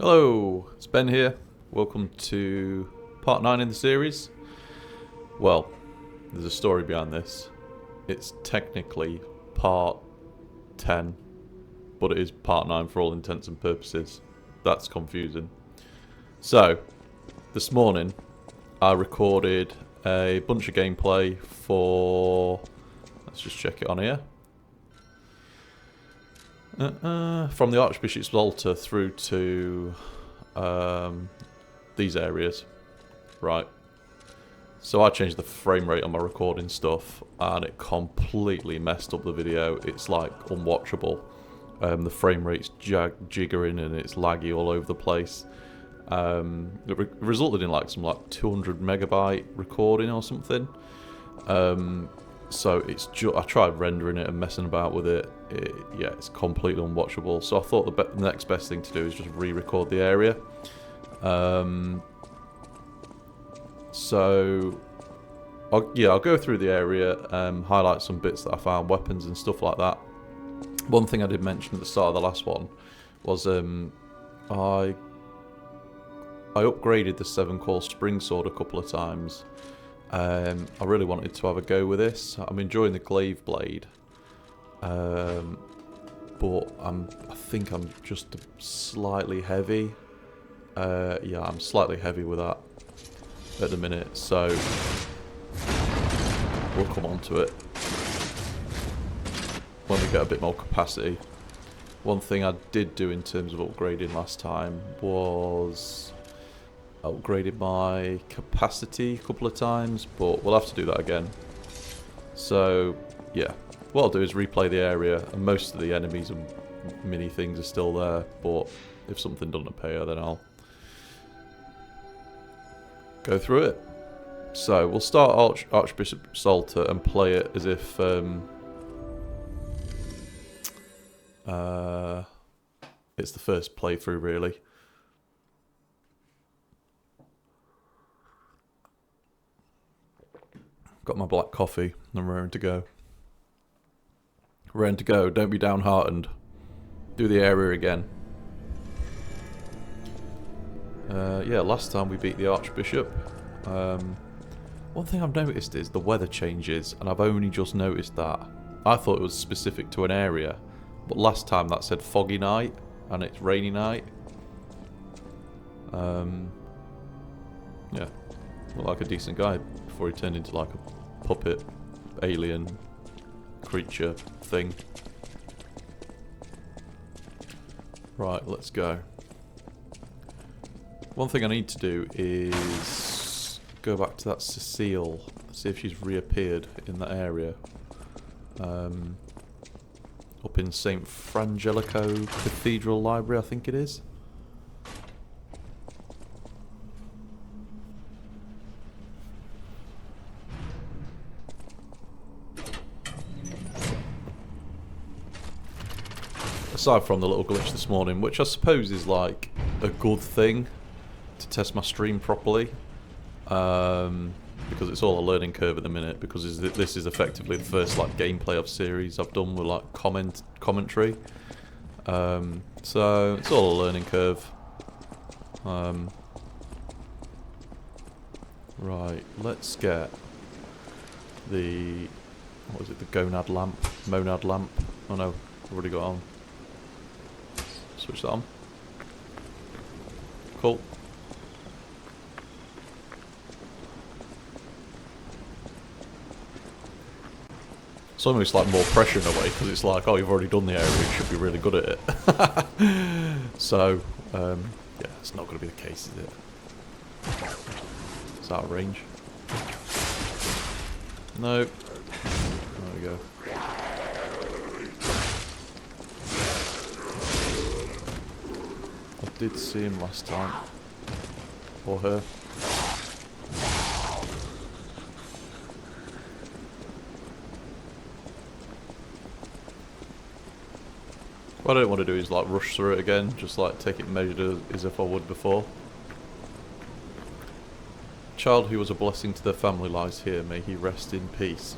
Hello, it's Ben here. Welcome to part 9 in the series. Well, there's a story behind this. It's technically part 10, but it is part 9 for all intents and purposes. That's confusing. So, this morning I recorded a bunch of gameplay for... let's just check it on here. From the Archbishop's altar through to these areas. Right. So I changed the frame rate on my recording stuff and it completely messed up the video. It's like unwatchable. The frame rate's jiggering and it's laggy all over the place. It resulted in like some 200 megabyte recording or something. So it's I tried rendering it and messing about with it. Yeah, it's completely unwatchable. So I thought the next best thing to do is just re-record the area. So I'll go through the area, highlight some bits that I found, weapons and stuff like that. One thing I did mention at the start of the last one was I upgraded the 7-core spring sword a couple of times. I really wanted to have a go with this. I'm enjoying the glaive blade, but I think I'm just slightly heavy. Yeah, I'm slightly heavy with that at the minute, so we'll come on to it when we get a bit more capacity. One thing I did do in terms of upgrading last time was upgraded my capacity a couple of times, but we'll have to do that again. So yeah, what I'll do is replay the area, and most of the enemies and mini things are still there, but if something doesn't appear then I'll go through it. So we'll start Archbishop's altar and play it as if it's the first playthrough really. Got my black coffee. I'm raring to go. Raring to go. Don't be downhearted. Do the area again. Yeah, last time we beat the Archbishop. One thing I've noticed is the weather changes, and I've only just noticed that. I thought it was specific to an area, but last time that said foggy night, and it's rainy night. Yeah, looked like a decent guy before he turned into like a puppet alien creature thing. Right, let's go. One thing I need to do is go back to that Cecile, see if she's reappeared in that area. Up in St. Frangelico Cathedral Library, I think it is. Aside from the little glitch this morning, which I suppose is like a good thing to test my stream properly, because it's all a learning curve at the minute, because this is effectively the first like gameplay of series I've done with like commentary, so it's all a learning curve. Right, let's get the, what was it, the monad lamp. Oh no, I've already got on. Switch that on. Cool. It's almost like more pressure in a way, because it's like, oh, you've already done the area, you should be really good at it. So, yeah, it's not going to be the case, is it? It's out of range. No. There we go. I did see him last time. Or her. What I don't want to do is like rush through it again, just like take it measured as if I would before. Child who was a blessing to their family lies here, may he rest in peace.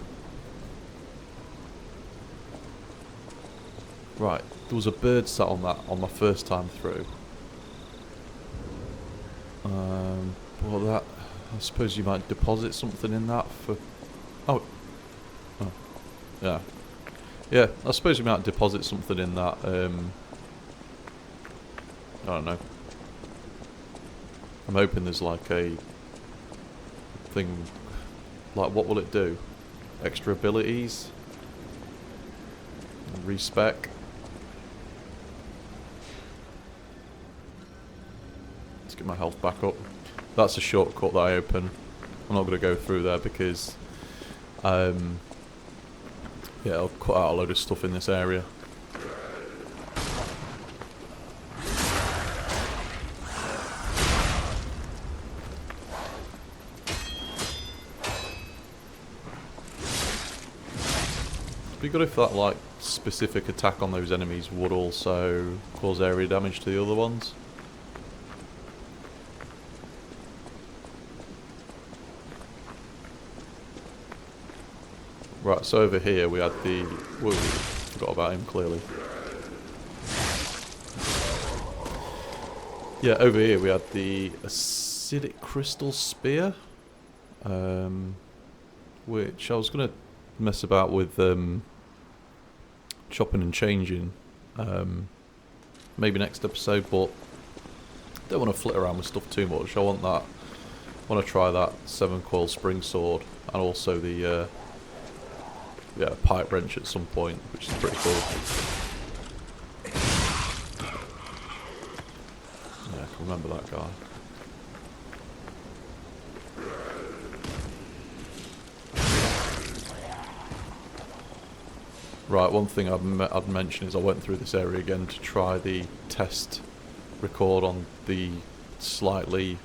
Right, there was a bird sat on that on my first time through. Well, that... I suppose you might deposit something in that for... Oh. Oh. Yeah. Yeah, I suppose you might deposit something in that, I don't know. I'm hoping there's like a thing... Like, what will it do? Extra abilities? Respec? Let's get my health back up. That's a shortcut that I open. I'm not going to go through there because... yeah, I'll cut out a load of stuff in this area. It'd be good if that, like, specific attack on those enemies would also cause area damage to the other ones. Right, so over here we had the... Whoa, forgot about him clearly. Yeah, over here we had the acidic crystal spear. Which I was going to mess about with chopping and changing. Maybe next episode, but don't want to flit around with stuff too much. I want that... I want to try that 7-coil spring sword and also the... yeah, pipe wrench at some point, which is pretty cool. Yeah, I can remember that guy. Right, one thing I'd mention is I went through this area again to try the test record on the slightly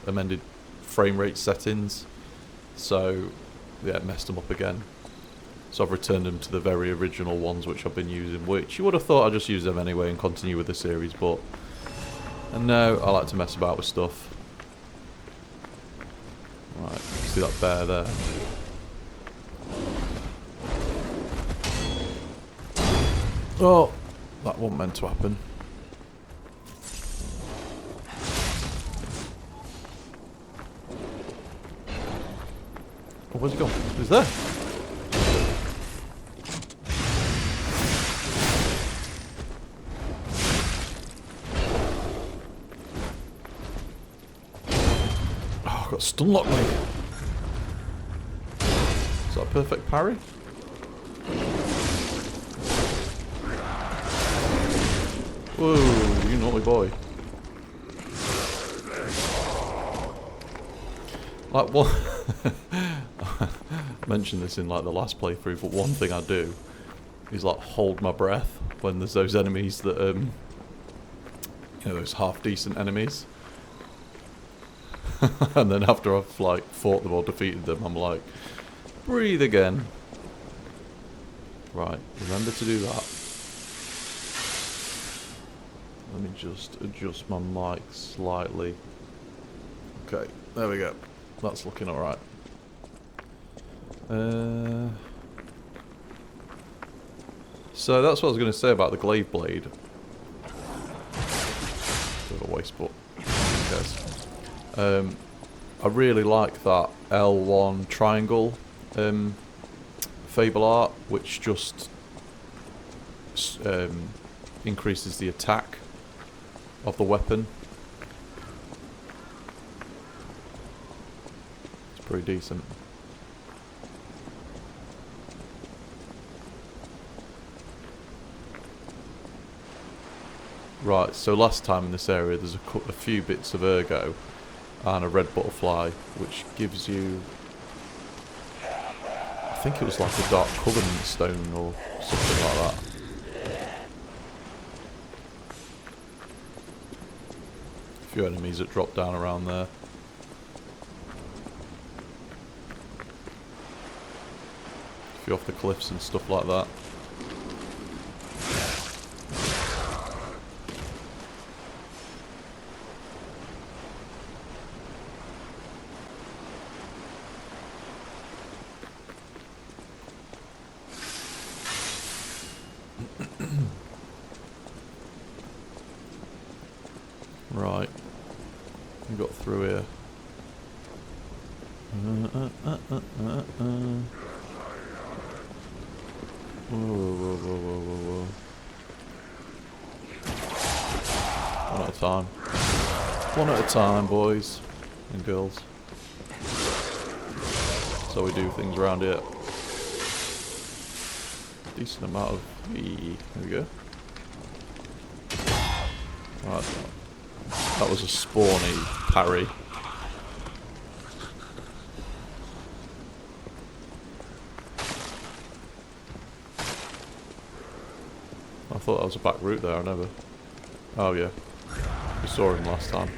amended frame rate settings. So, yeah, it messed them up again. So I've returned them to the very original ones which I've been using, which you would have thought I'd just use them anyway and continue with the series, but no, I like to mess about with stuff. Right, see that bear there? Oh, that wasn't meant to happen. Oh, where's he gone? He's there. Got stunlock me. Is that a perfect parry? Whoa, you naughty boy. Like what? I mentioned this in like the last playthrough, but one thing I do is like hold my breath when there's those enemies that you know, those half decent enemies. And then after I've like fought them or defeated them, I'm like, breathe again. Right, remember to do that. Let me just adjust my mic slightly. Okay, there we go. That's looking alright. So that's what I was going to say about the glaive blade. Bit of a waste, but who cares? I really like that L1 triangle Fable art, which just increases the attack of the weapon. It's pretty decent. Right, so last time in this area there's a few bits of ergo and a red butterfly, which gives you, I think it was like a dark covenant stone or something like that. A few enemies that drop down around there. A few off the cliffs and stuff like that. Right. We got through here. Whoa. One at a time. One at a time, boys and girls. So we do things around here. Decent amount of E. There we go. Right. That was a spawny parry. I thought that was a back route there, I never. Oh yeah. We saw him last time.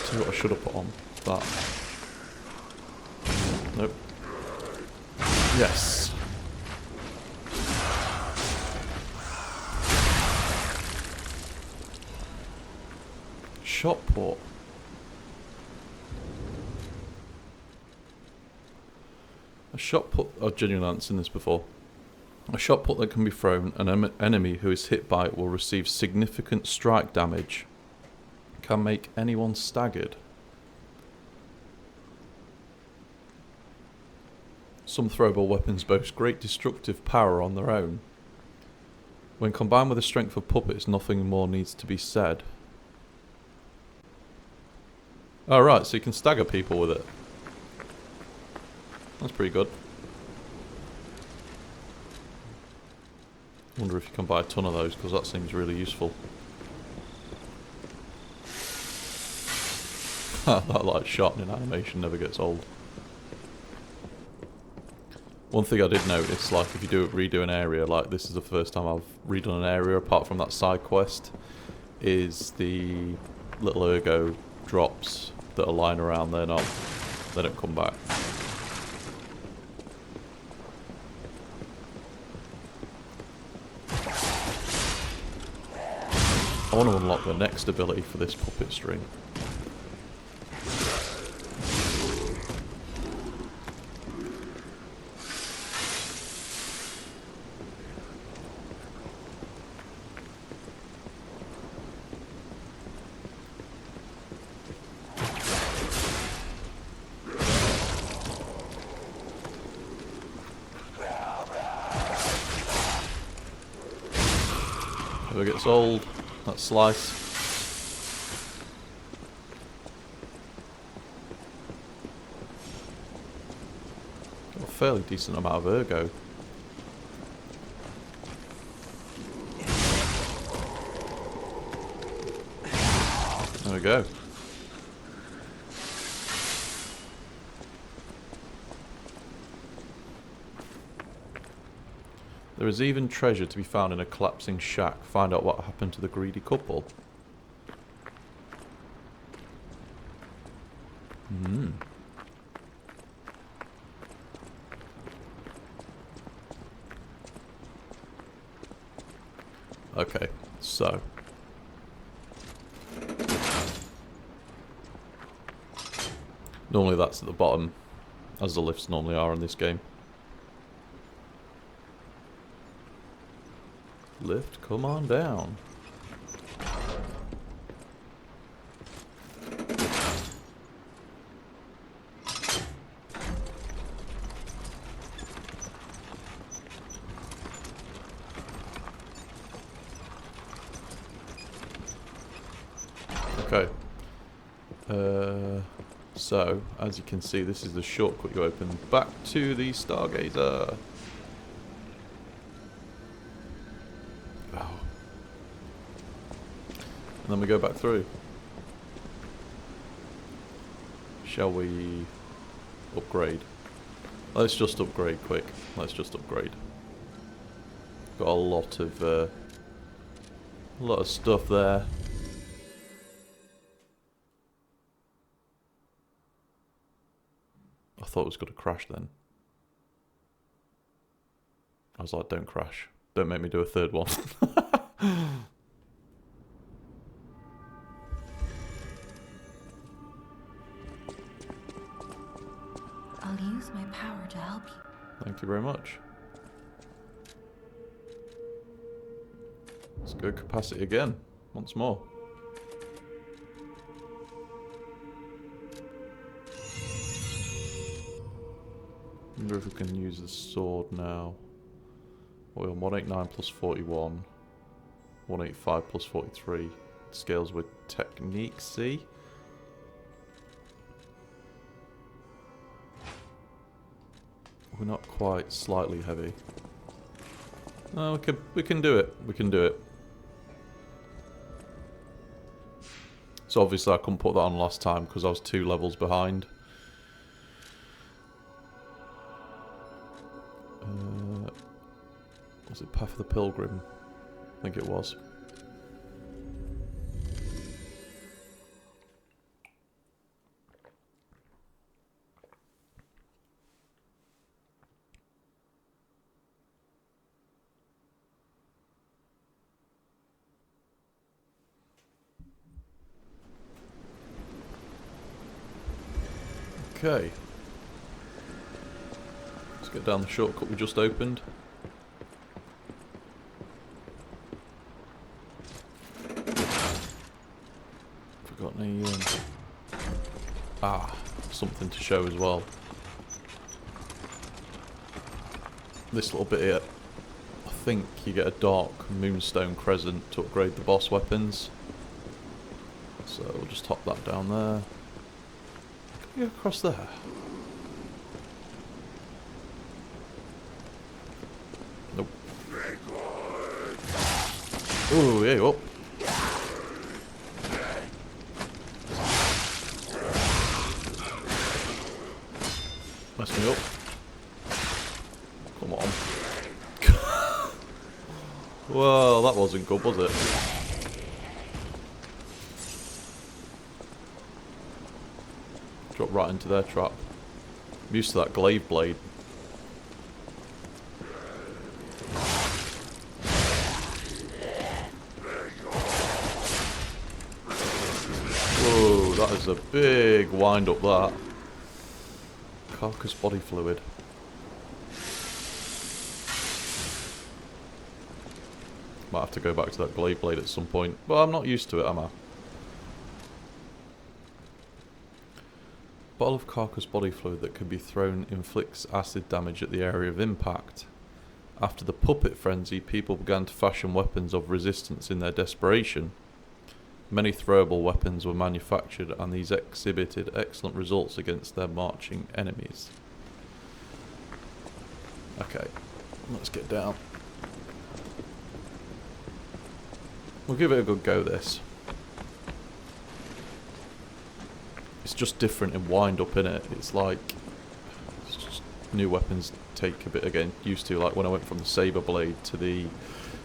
See what I should have put on. That. Nope. Yes. Shot port. A shot put. I've genuinely seen this before. A shot put that can be thrown. An enemy who is hit by it will receive significant strike damage. Can make anyone staggered. Some throwable weapons boast great destructive power on their own. When combined with the strength of puppets, nothing more needs to be said. Oh right, so you can stagger people with it. That's pretty good. Wonder if you can buy a ton of those, because that seems really useful. That like shot in animation never gets old. One thing I did notice, like if you redo an area, like this is the first time I've redone an area apart from that side quest, is the little ergo drops that are lying around there, they don't come back. I want to unlock the next ability for this puppet string. Never gets old. That slice. Got a fairly decent amount of ergo. There we go. There is even treasure to be found in a collapsing shack. Find out what happened to the greedy couple. Okay, so. Normally that's at the bottom, as the lifts normally are in this game. Lift, come on down. Okay. So, as you can see, this is the shortcut you open back to the Stargazer. And then we go back through. Shall we upgrade? Let's just upgrade quick. Let's just upgrade. Got a lot of stuff there. I thought it was going to crash then. I was like, don't crash. Don't make me do a third one. use my power to help you. Thank you very much. Let's go capacity again, once more. Wonder if we can use the sword now. We're on 189 plus 41. 185 plus 43. Scales with technique C. We're not quite slightly heavy. No, we can do it. We can do it. So obviously I couldn't put that on last time because I was 2 levels behind. Was it Path of the Pilgrim? I think it was. Okay. Let's get down the shortcut we just opened. Forgot any... something to show as well. This little bit here. I think you get a dark moonstone crescent to upgrade the boss weapons. So we'll just hop that down there. Can we go across there? Nope. Oh, yeah, up. Mess me up. Come on. Well, that wasn't good, was it? Drop right into their trap. I'm used to that glaive blade. Whoa, that is a big wind up, that. Carcass body fluid. Might have to go back to that glaive blade at some point, but I'm not used to it, am I? Bottle of carcass body fluid that can be thrown inflicts acid damage at the area of impact. After the puppet frenzy, people began to fashion weapons of resistance in their desperation. Many throwable weapons were manufactured, and these exhibited excellent results against their marching enemies. Okay, let's get down. We'll give it a good go, this. It's just different in wind-up, innit? It's like... It's just new weapons take a bit, again, used to. Like when I went from the saber blade to the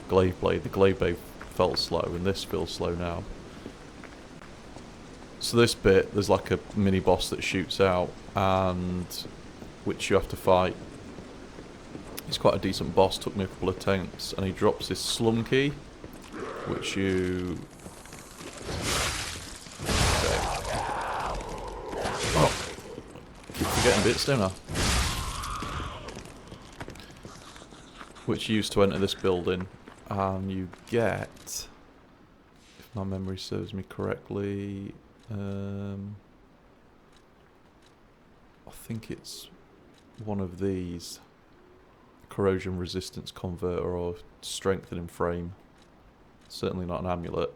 glaive blade felt slow, and this feels slow now. So this bit, there's like a mini-boss that shoots out, and... which you have to fight. He's quite a decent boss, took me a couple of attempts, and he drops this slum key, which you... Keep forgetting bits, don't I? Which you use to enter this building, and you get, if my memory serves me correctly, I think it's one of these, corrosion resistance converter or strengthening frame. Certainly not an amulet.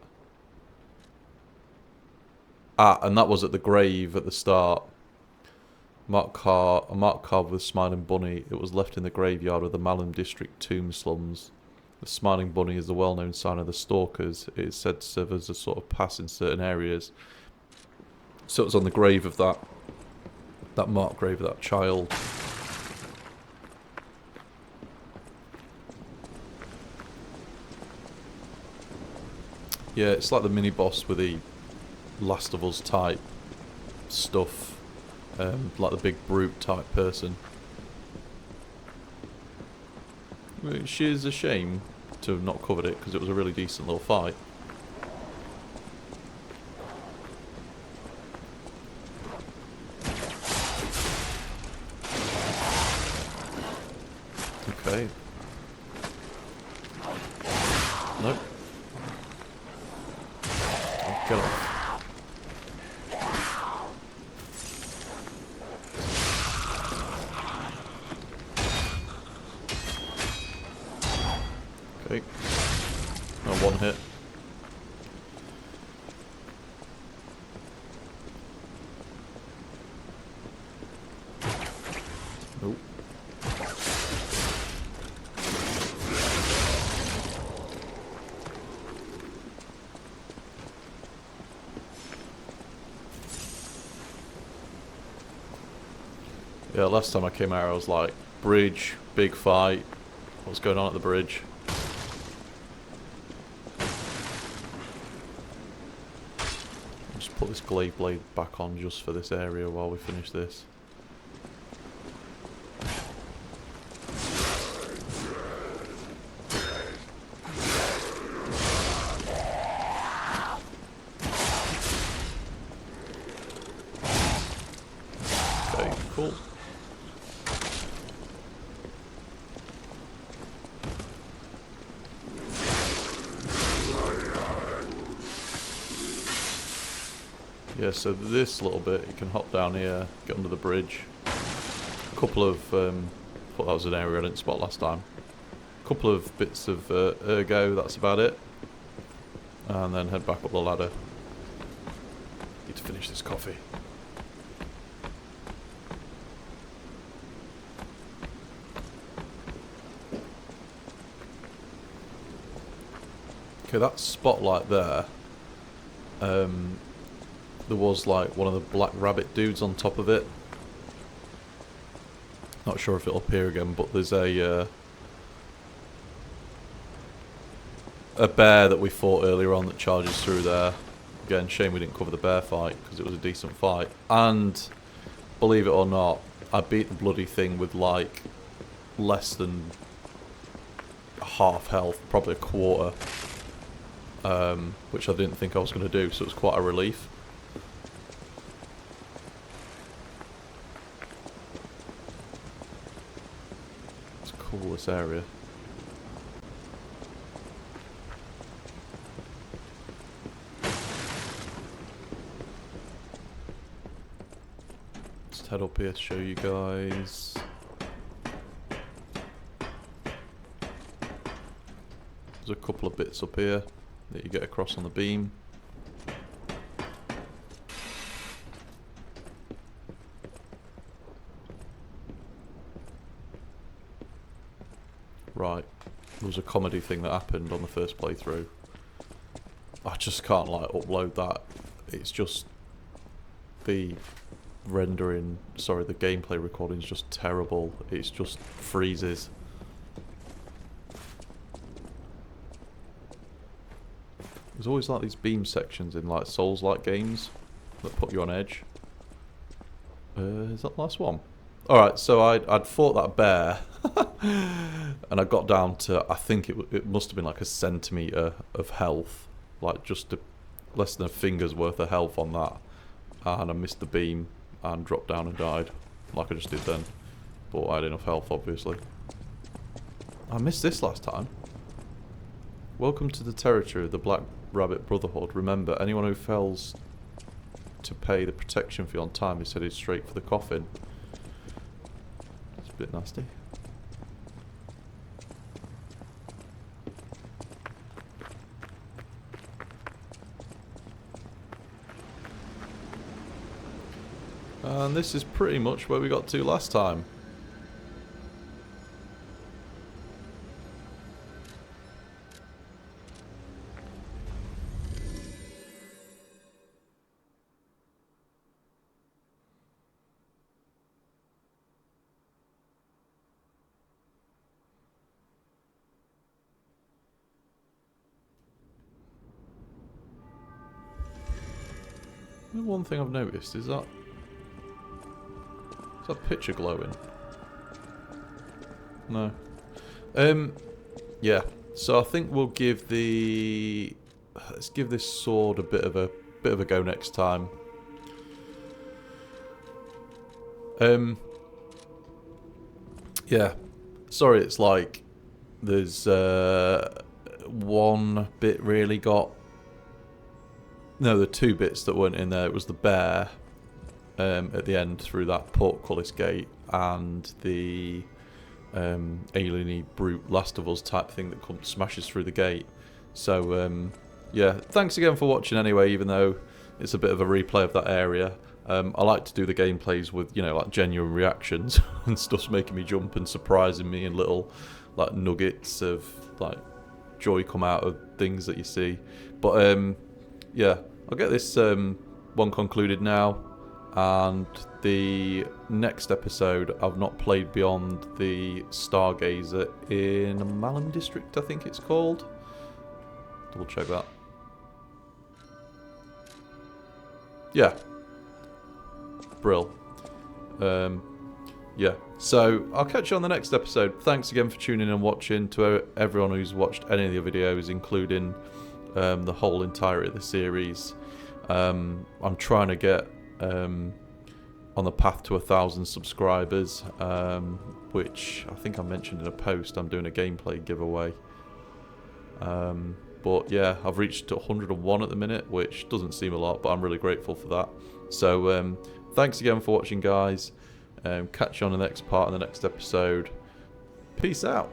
Ah, and that was at the grave at the start. A marked car with a smiling bunny. It was left in the graveyard of the Malham district tomb slums. The smiling bunny is the well-known sign of the stalkers. It is said to serve as a sort of pass in certain areas. So it was on the grave of that marked grave of that child. Yeah, it's like the mini-boss with the Last of Us type stuff. Like the big brute type person. Which is a shame to have not covered it, because it was a really decent little fight. Okay. Nope. Oh, get off. Okay. No, one hit. Nope. Yeah, last time I came out I was like, bridge, big fight. What's going on at the bridge? Just put this glade blade back on just for this area while we finish this. Okay, cool. Yeah, so this little bit, you can hop down here, get under the bridge. A couple of, thought that was an area I didn't spot last time. A couple of bits of ergo, that's about it. And then head back up the ladder. Need to finish this coffee. Okay, that spotlight there. There was like one of the black rabbit dudes on top of it. Not sure if it'll appear again, but there's a bear that we fought earlier on that charges through there. Again, shame we didn't cover the bear fight because it was a decent fight. And believe it or not, I beat the bloody thing with like less than half health, probably a quarter, which I didn't think I was going to do, so it was quite a relief. It's cool, this area. Let's head up here to show you guys. There's a couple of bits up here that you get across on the beam. Right, there was a comedy thing that happened on the first playthrough. I just can't like upload that. It's just the rendering, sorry, the gameplay recording is just terrible. It's just freezes. There's always like these beam sections in like Souls-like games that put you on edge. Is that the last one? Alright, so I'd fought that bear and I got down to, I think it must have been like a centimetre of health. Like just less than a finger's worth of health on that. And I missed the beam and dropped down and died. Like I just did then. But I had enough health, obviously. I missed this last time. Welcome to the territory of the Black Rabbit Brotherhood. Remember, anyone who fails to pay the protection fee on time is headed straight for the coffin. It's a bit nasty. And this is pretty much where we got to last time. One thing I've noticed is that picture glowing? No. Yeah. So I think we'll give the let's give this sword a bit of a go next time. Yeah. sorry, it's like there's one bit really got. No, the two bits that weren't in there. It was the bear at the end through that portcullis gate, and the alien-y brute Last of Us type thing that smashes through the gate. So yeah, thanks again for watching anyway, even though it's a bit of a replay of that area. I like to do the gameplays with, you know, like genuine reactions and stuff's making me jump and surprising me, and little like nuggets of like joy come out of things that you see. But yeah, I'll get this one concluded now, and the next episode I've not played beyond the Stargazer in Malham District, I think it's called. Double check that. Yeah. Brill. Yeah, so I'll catch you on the next episode. Thanks again for tuning in and watching. To everyone who's watched any of the videos, including the whole entirety of the series. I'm trying to get on the path to 1,000 subscribers, which I think I mentioned in a post. I'm doing a gameplay giveaway. But yeah, I've reached 101 at the minute, which doesn't seem a lot, but I'm really grateful for that. So thanks again for watching, guys. Catch you on the next part in the next episode. Peace out.